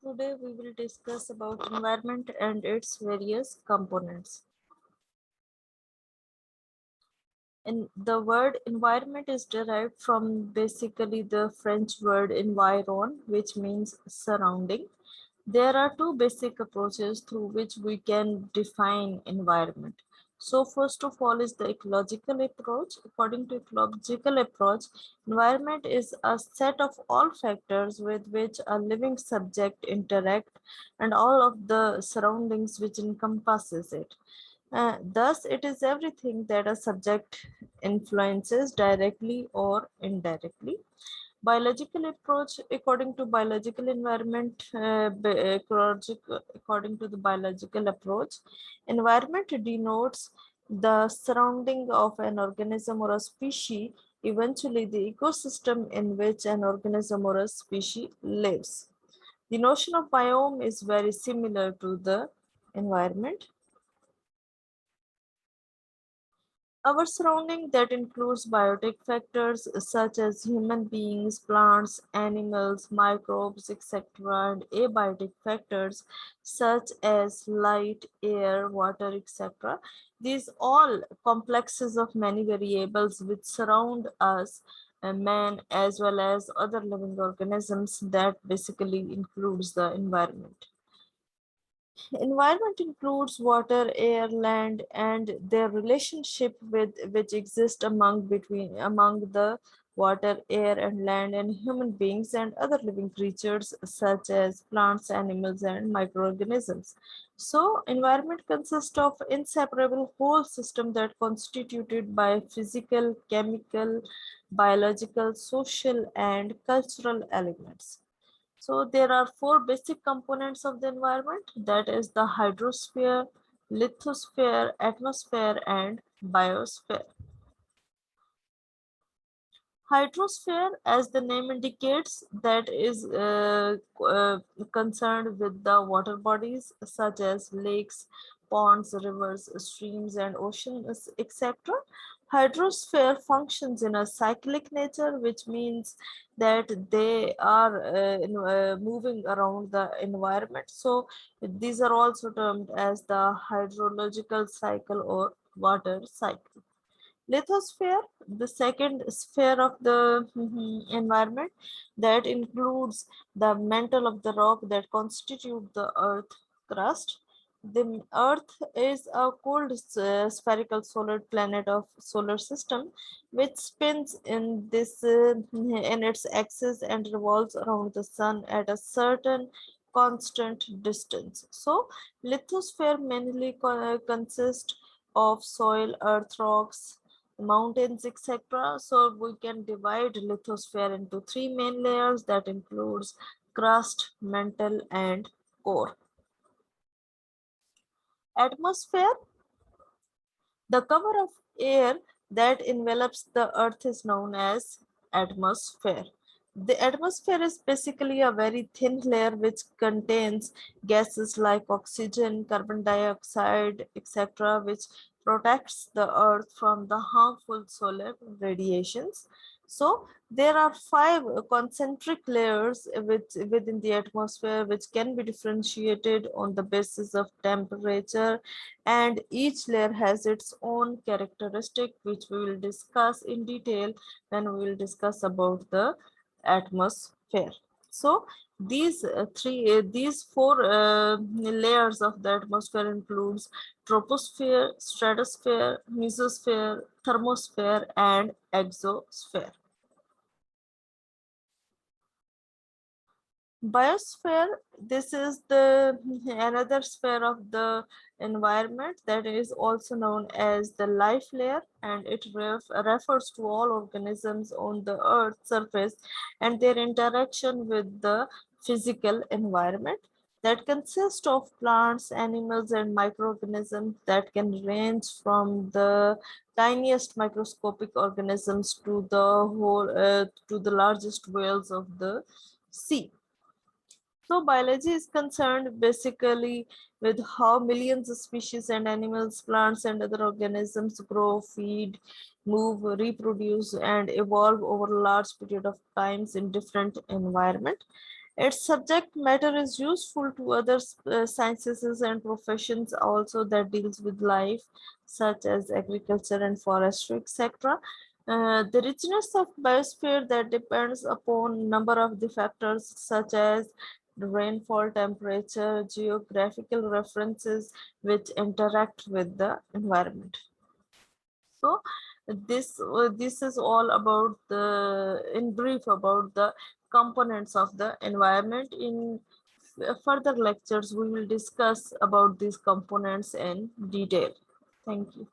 Today we will discuss about environment and its various components. And the word environment is derived from basically the French word environ, which means surrounding. There are two basic approaches through which we can define environment. So first of all is the ecological approach. According to ecological approach, environment is a set of all factors with which a living subject interact and all of the surroundings which encompasses it. Thus, it is everything that a subject influences directly or indirectly. Biological approach, according to biological environment, according to the biological approach, environment denotes the surrounding of an organism or a species, eventually the ecosystem in which an organism or a species lives. The notion of biome is very similar to the environment. Our surrounding that includes biotic factors such as human beings, plants, animals, microbes, etc., and abiotic factors such as light, air, water, etc. These all complexes of many variables which surround us, man, as well as other living organisms that basically includes the environment. Environment includes water, air, land, and their relationship with which exist among the water, air, and land and human beings and other living creatures such as plants, animals, and microorganisms. So, environment consists of inseparable whole system that constituted by physical, chemical, biological, social, and cultural elements. So there are four basic components of the environment, that is the hydrosphere, lithosphere, atmosphere, and biosphere. Hydrosphere, as the name indicates, that is concerned with the water bodies such as lakes, ponds, rivers, streams, and oceans, etc. Hydrosphere functions in a cyclic nature, which means that they are moving around the environment. So these are also termed as the hydrological cycle or water cycle. Lithosphere, the second sphere of the environment, that includes the mantle of the rock that constitute the earth crust. The earth is a cold spherical solid planet of solar system which spins in its axis and revolves around the sun at a certain constant distance. So lithosphere mainly consists of soil, earth, rocks, mountains, etc. So we can divide lithosphere into three main layers that includes crust, mantle, and core. Atmosphere, the cover of air that envelops the earth is known as atmosphere. The atmosphere is basically a very thin layer which contains gases like oxygen, carbon dioxide, etc., which protects the earth from the harmful solar radiations. So there are five concentric layers within the atmosphere which can be differentiated on the basis of temperature, and each layer has its own characteristic which we will discuss in detail when we will discuss about the atmosphere. So these four layers of the atmosphere includes troposphere, stratosphere, mesosphere, thermosphere, and exosphere. Biosphere, this is the another sphere of the environment that is also known as the life layer, and it refers to all organisms on the earth surface and their interaction with the physical environment that consists of plants, animals, and microorganisms that can range from the tiniest microscopic organisms to the largest whales of the sea. So biology is concerned basically with how millions of species and animals, plants, and other organisms grow, feed, move, reproduce, and evolve over a large period of times in different environment. Its subject matter is useful to other sciences and professions also that deals with life, such as agriculture and forestry, etc. The richness of biosphere that depends upon number of the factors such as rainfall, temperature, geographical references which interact with the environment. So this is all about the in brief about the components of the environment. In further lectures we will discuss about these components in detail. Thank you.